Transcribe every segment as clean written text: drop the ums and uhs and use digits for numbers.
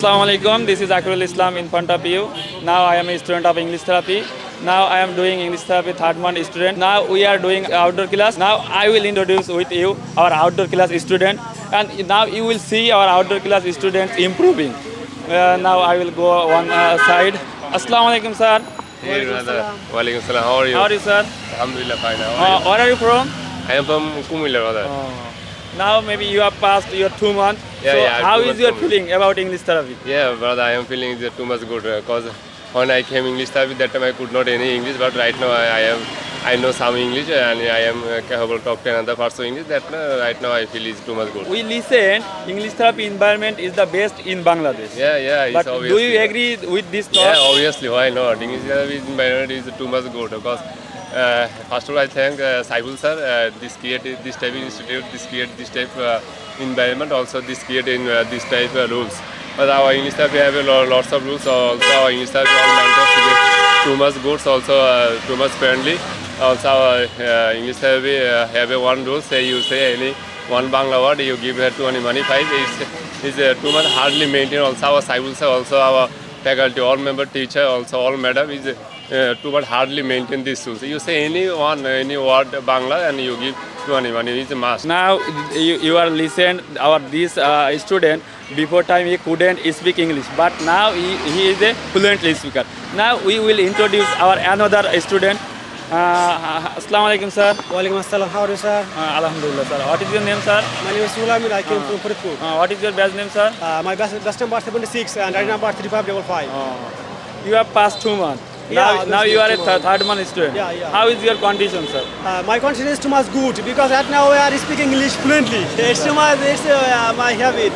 Assalamu alaikum. This is Akrul Islam in front of you. Now I am a student of English therapy. Now I am doing English therapy third month student. Now we are doing outdoor class. Now I will introduce with you our outdoor class student, and now you will see our outdoor class students improving. Now I will go one side. Assalamu alaikum, sir. Hey brother, Walaikum Salam. How are you? How are you, sir? Alhamdulillah, fine. How are you? Where are you from? I am from Kumila, brother. Now maybe you have passed your 2 months. Yeah, so yeah, how 2 is months your complete. feeling about English therapy? Yeah, brother, I am feeling it too much good because when I came English therapy, that time I could not any English, but right now I know some English and I am capable to talk to another person English. Right now I feel it's too much good. We listen English therapy environment is the best in Bangladesh. Yeah, it's But obviously. do you agree with this Yeah, thought? obviously, why not? English therapy environment is too much good because first of all I thank Saibul sir, this created this type of institute, this create this type environment, also this creating this type rules. But our English therapy have lots of rules. Also our English therapy all mentors is too much good, also too much friendly. Also our English therapy have a one rule: say you say any one Bangla word, you give her 20 money 5. It's too much hardly maintained. Also our Saibul sir, also our faculty, all member teacher, also all madam is too much hardly maintain these rules. You say any word Bangla and you give 20 money is a must. Now you are listen our this student before time he couldn't speak English, but now he is a fluently speaker. Now we will introduce our another student. Assalamu alaikum, sir. Walaikum Assalam. How are you, sir? Alhamdulillah, sir. What is your name, sir? My name is Sulamir. I came from Faridpur. What is your badge name, sir? My best number 76 and right number 3555. You have passed 2 months. Yeah, Now you are a 2 months. third month student. Yeah. How is your condition, sir? My condition is too much good because right now we are speaking English fluently. It's too much. It's my habit.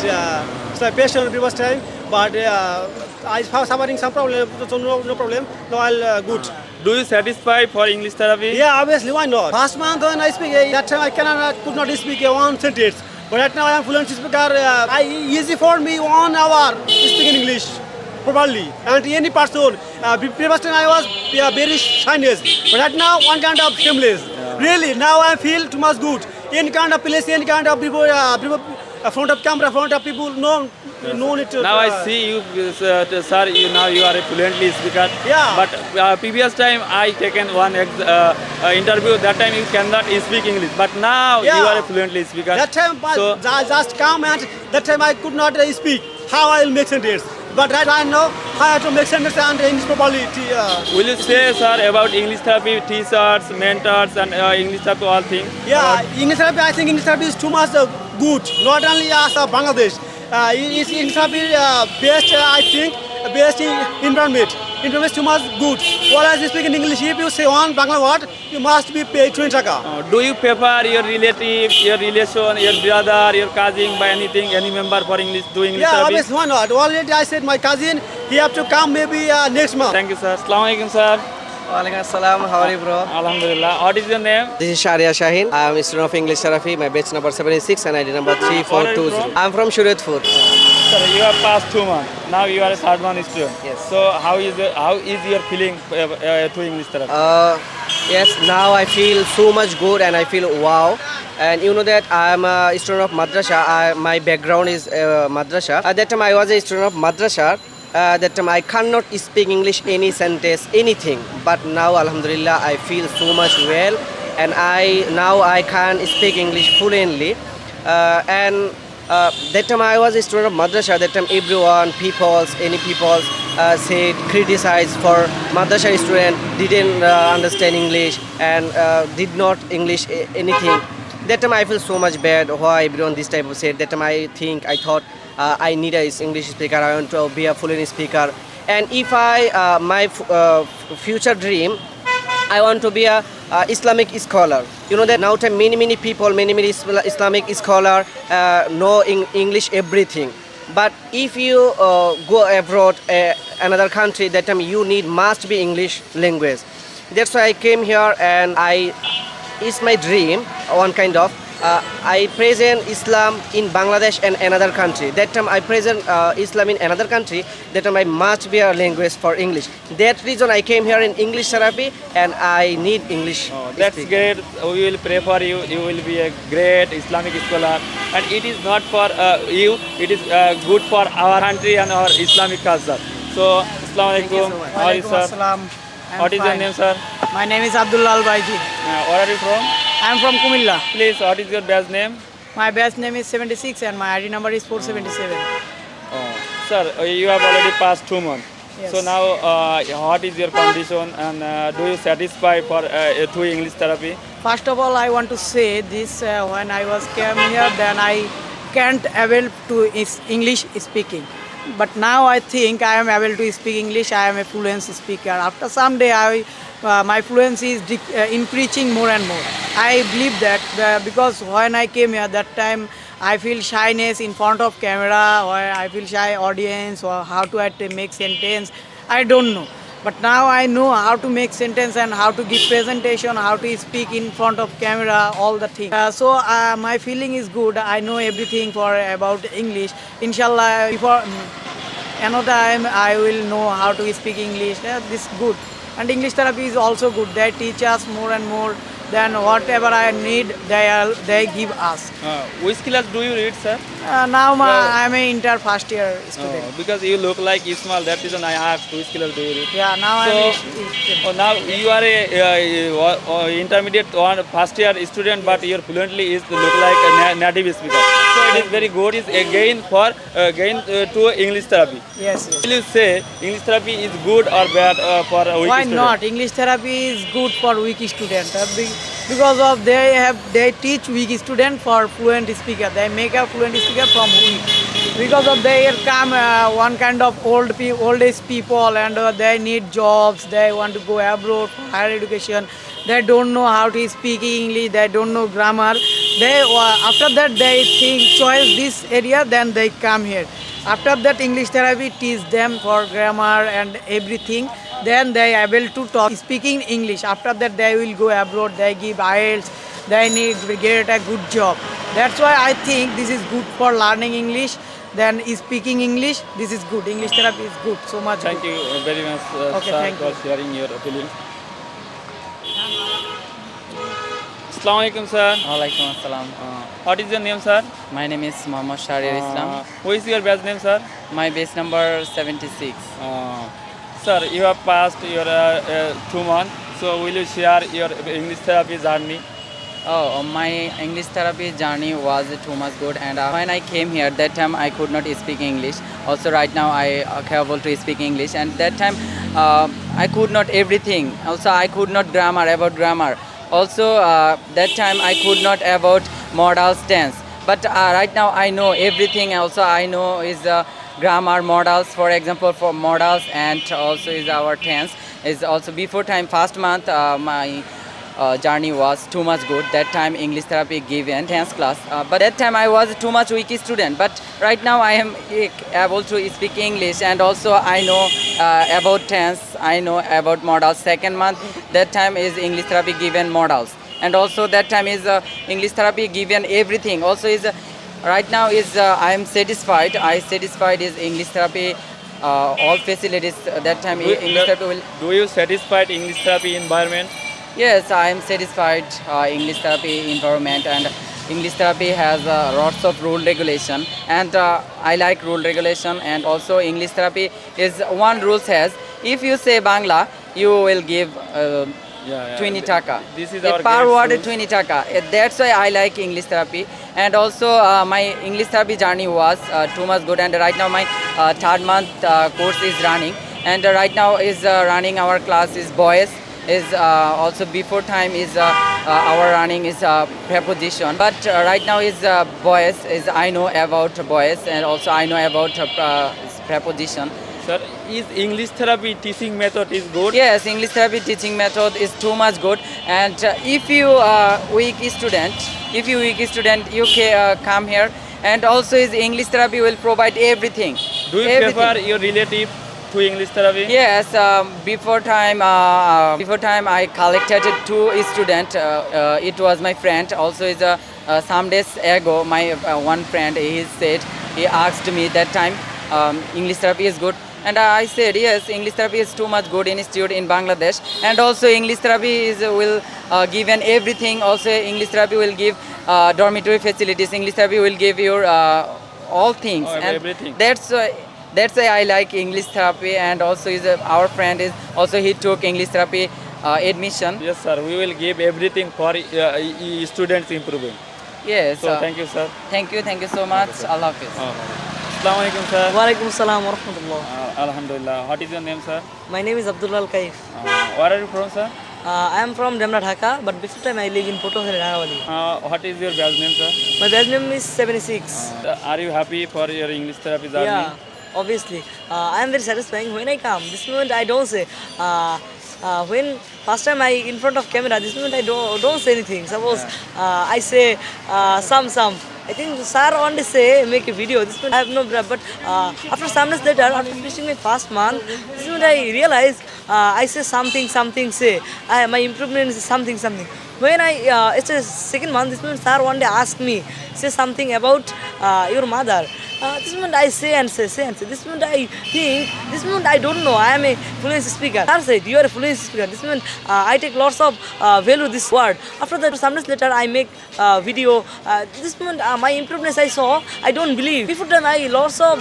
So I passion previous time, but I was suffering some problem. So no problem. Now I'll good. Do you satisfy for English therapy? Yeah, obviously, why not? First month when I speak, that time I could not speak one sentence. But right now I am fluent speaker. Easy for me 1 hour speaking English properly. And any person, previous time I was very shyness. But right now one kind of shameless. Really, now I feel too much good. Any kind of place, any kind of people, front of camera, front of people, no need to. Now I see you, sir. Now you are a fluently speaker. Yeah. But previous time I taken one interview. That time you cannot speak English. But now you Yeah. are a fluently speaker. That time So I just come and that time I could not speak. How I will make sentence. But right I know how to make sentence and English properly. will you say, sir, about English therapy teachers, mentors, and English therapy all things? Yeah, English therapy, I think English therapy is too much good. Not only as Bangladesh. English therapy best, I think, best in environment. Environment is too much good. Whereas you speak in English, if you say one Bangla word, you must be paid 20 taka. Do you prefer your relative, your relation, your brother, your cousin, by anything, any member for English doing English Yeah, therapy? obviously, why not? Already I said my cousin, he have to come maybe next month. Thank you, sir. Assalamu alaikum, sir. Walaikum Assalam. How are you, bro? Alhamdulillah. What is your name? This is Sharia Shaheen. I am a student of English therapy. My batch number 76 and ID number Where are you 3420. from? I am from Shuretpur. Sir, you have passed 2 months. Now you are a third month student. Yes. So how is your feeling to English therapy? Yes, now I feel so much good and I feel wow. And you know that I am a student of madrasa. My background is madrasa. At that time I was a student of madrasa. That time I cannot speak English any sentence, anything. But now, alhamdulillah, I feel so much well, and now I can speak English fluently. That time I was a student of madrasa. That time everyone, any people said, criticized for madrasa student didn't understand English and did not English anything. That time I feel so much bad. Why everyone this type of said? That time I thought I need a English speaker. I want to be a fluent speaker. And if my future dream, I want to be a Islamic scholar. You know that now time many people, many Islamic scholar know English everything. But if you go abroad, another country, that time you must be English language. That's why I came here and it's my dream, one kind of. I present Islam in Bangladesh and another country. That time I present Islam in another country. That time I must be a language for English. That reason I came here in English therapy and I need English. That's speak. great. We will pray for you. You will be a great Islamic scholar. And it is not for you. It is good for our country and our Islamic culture. So, Assalamu alaikum. How are you, sir? What is your name, sir? My name is Abdullah Al-Baiji. Where are you from? I am from Kumilla. Please, what is your best name? My best name is 76 and my ID number is 477. Sir, you have already passed 2 months. Yes. So now, what is your condition and do you satisfy for to English therapy? First of all, I want to say this when I was came here, then I can't able to English speaking. But now I think I am able to speak English. I am a fluent speaker. After some day, my fluency is increasing more and more. I believe that because when I came here, that time I feel shyness in front of camera, or I feel shy audience, or how to make sentence. I don't know. But now I know how to make sentence and how to give presentation, how to speak in front of camera, all the things. So my feeling is good. I know everything for about English. Inshallah, before another time I will know how to speak English. This is good. And English therapy is also good. They teach us more and more than whatever I need, they give us. Which class do you read, sir? Now I am an inter first year student. Because you look like Ismail, that reason I asked which class do you read. Yeah, now I am Now you are a intermediate one first year student, but your fluently is look like a native speaker. So it is very good. It is again for to English therapy. Yes, yes. Will you say English therapy is good or bad for a weak Why student? not? English therapy is good for weak student. Because of they teach weak student for fluent speaker. They make a fluent speaker from weak. Because of they come one kind of old age people and they need jobs. They want to go abroad for higher education. They don't know how to speak English. They don't know grammar. They after that they think choice this area. Then they come here. After that English therapy teach them for grammar and everything. Then they are able to talk speaking English. After that they will go abroad. They give IELTS. They need to get a good job. That's why I think this is good for learning English. Then speaking English, this is good. English therapy is good. So much. Thank good. you very much, Okay, sir, thank for you. sharing your feelings. Assalamu alaikum, sir. Walaikum assalam. What is your name, sir? My name is Muhammad Shahrir Islam. Who is your best name, sir? My base number 76. Sir, you have passed your 2 months. So will you share your English therapy journey? Oh, my English therapy journey was too much good, and when I came here, that time I could not speak English. Also, right now I am capable to speak English, and that time I could not everything. Also, I could not about grammar. Also, that time I could not about modals tense. But right now I know everything. Also, I know is grammar modals. For example, for modals, and also is our tense. Is also before time first month my journey was too much good. That time English therapy given tense class, but that time I was too much weak student. But right now I am able to speak English, and also I know about tense. I know about modals. Second month, that time is English therapy given modals, and also that time is English therapy given everything. Also is right now is I am satisfied. I satisfied is English therapy. All facilities. That time English therapy will. Do you satisfied English therapy environment? Yes, I am satisfied English therapy environment, and English therapy has lots of rule regulation, and I like rule regulation. And also English therapy is one rule says if you say Bangla, you will give 20 taka. This is A our per great word rules. 20 taka. That's why I like English therapy. And also my English therapy journey was too much good. And right now my third month course is running. And right now is running our class is boys. Is also before time is our running is preposition. But right now is boys. Is I know about boys, and also I know about preposition. Sir, is English therapy teaching method is good? Yes, English therapy teaching method is too much good. And if you weak student, you can come here. And also is English therapy will provide everything. Do you Everything. prefer your relative to English therapy? Yes, before time I collected two student. It was my friend. Also is some days ago, my one friend, he asked me that time, English therapy is good. And I said, yes, English therapy is too much good institute in Bangladesh. And also English therapy will give an everything. Also English therapy will give dormitory facilities. English therapy will give your all things. Oh, And everything. that's why I like English therapy. And also our friend is also he took English therapy admission. Yes, sir. We will give everything for students improving. Yes. So thank you, sir. Thank you so much. Allah Hafiz. Assalamu alaikum, sir. Walaikum salam wa rahmatullah. Alhamdulillah. What is your name, sir? My name is Abdullah Kaif. Where are you from, sir? I am from Demna, Dhaka, but before time I live in Potokari, Nagawali. What is your badge name, sir? My badge name is 76. Are you happy for your English therapy journey? Yeah, obviously. I am very satisfying when I come. This moment I don't say. When first time I in front of camera, this moment I don't say anything. Suppose I say some. I think sir only say make a video. This one I have no but after some days later, after finishing my first month, this one I realize I say something say my improvement is something. When I it's a second month, this one sir one day asked me say something about your mother. This moment I say and say. This moment I think, this moment I don't know. I am a fluent speaker. Sir said, you are a fluent speaker. This moment I take lots of value this word. After that, some days later, I make video. This moment my improvements I saw, I don't believe. Before that, I lots of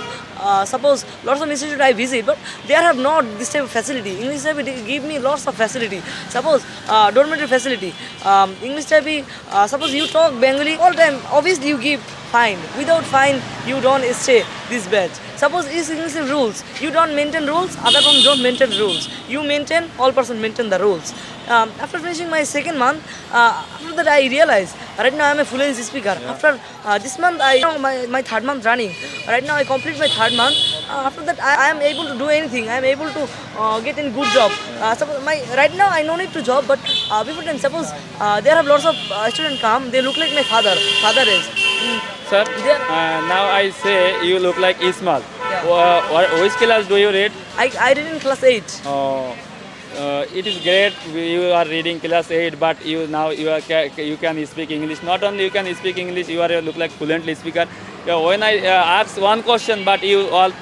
institutes I visit, but they have not this type of facility. English therapy give me lots of facility. Suppose dormitory facility, English therapy. Suppose you talk Bengali all time. Obviously, you give fine. Without fine, you don't stay this batch. Suppose is English rules. You don't maintain rules. Other one don't maintain rules. You maintain. All person maintain the rules. After finishing my second month, after that I realized right now I am a fluent speaker. Yeah. After this month, my third month running. Right now I complete my third month. After that I am able to do anything. I am able to get in good job. Suppose right now I no need to job, but before then suppose there have lots of students come. They look like my father. Father is. Sir, now I say you look like Ismail. Yeah. Which class do you read? I read in class 8. Oh, it is great. You are reading class 8, but you can speak English. Not only you can speak English, you look like fluently speaker. When I ask one question, but you all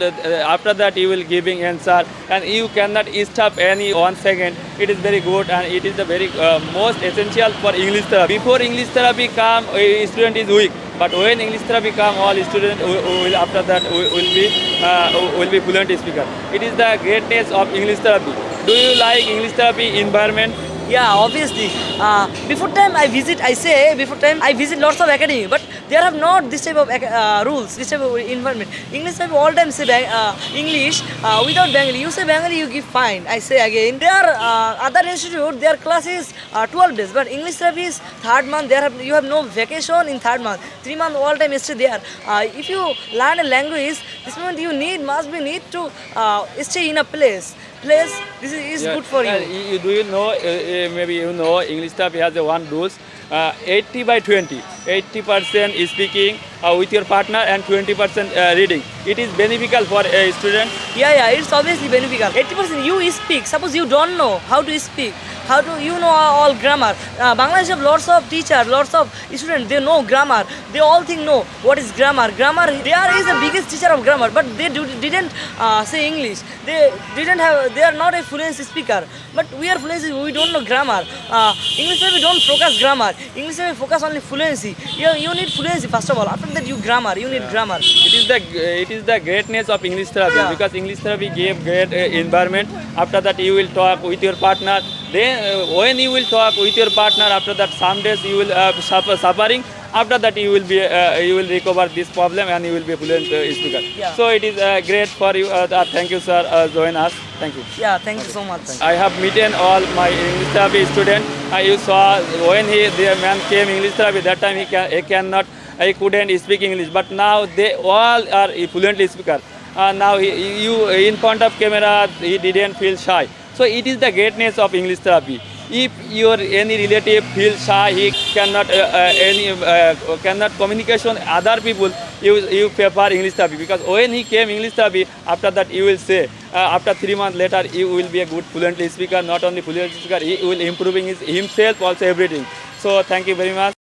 after that you will giving answer, and you cannot stop any 1 second. It is very good, and it is the very most essential for English therapy. Before English therapy come, a student is weak. But when English therapy come, all students will after that will be fluent speaker. It is the greatness of English therapy. Do you like English therapy environment? Yeah, obviously. Before time I visit lots of academy, but there have not this type of rules, this type of environment. English type all time say English without Bengali. You say Bengali, you give fine. I say again. There are other institute, their class is 12 days, but English therapy is third month. You have no vacation in third month. 3 months all time stay there. If you learn a language, this moment you must need to stay in a place. This is good for you. Do you know, maybe you know, English therapy has one rules, 80 by 20. 80% speaking with your partner and 20% reading. It is beneficial for a student. Yeah, it's obviously beneficial. 80% you speak. Suppose you don't know how to speak. How do you know all grammar? Bangladesh have lots of teachers, lots of students. They know grammar. They all think know what is grammar. Grammar. There is the biggest teacher of grammar, but they didn't say English. They are not a fluent speaker. But we are fluent. We don't know grammar. English we don't focus grammar. English we focus only fluency. You need fluency first of all. After that you grammar. You need grammar. It is the greatness of English therapy, because English therapy gave great environment. After that you will talk with your partner. Then when you will talk with your partner, after that some days you will suffering. After that you will recover this problem and you will be a fluent speaker. Yeah. So it is great for you. Thank you, sir. Join us. Thank you. Yeah, thank you so much. I have met all my English therapy students. You saw when the man came English therapy, that time he couldn't speak English. But now they all are fluently speaker. Now you in front of camera, he didn't feel shy. So it is the greatness of English therapy. If your any relative feels shy, he cannot cannot communication with other people, you prefer English therapy, because when he came English therapy, after that you will say after 3 months later he will be a good fluently speaker. Not only fluently speaker, he will improving himself also everything. So thank you very much.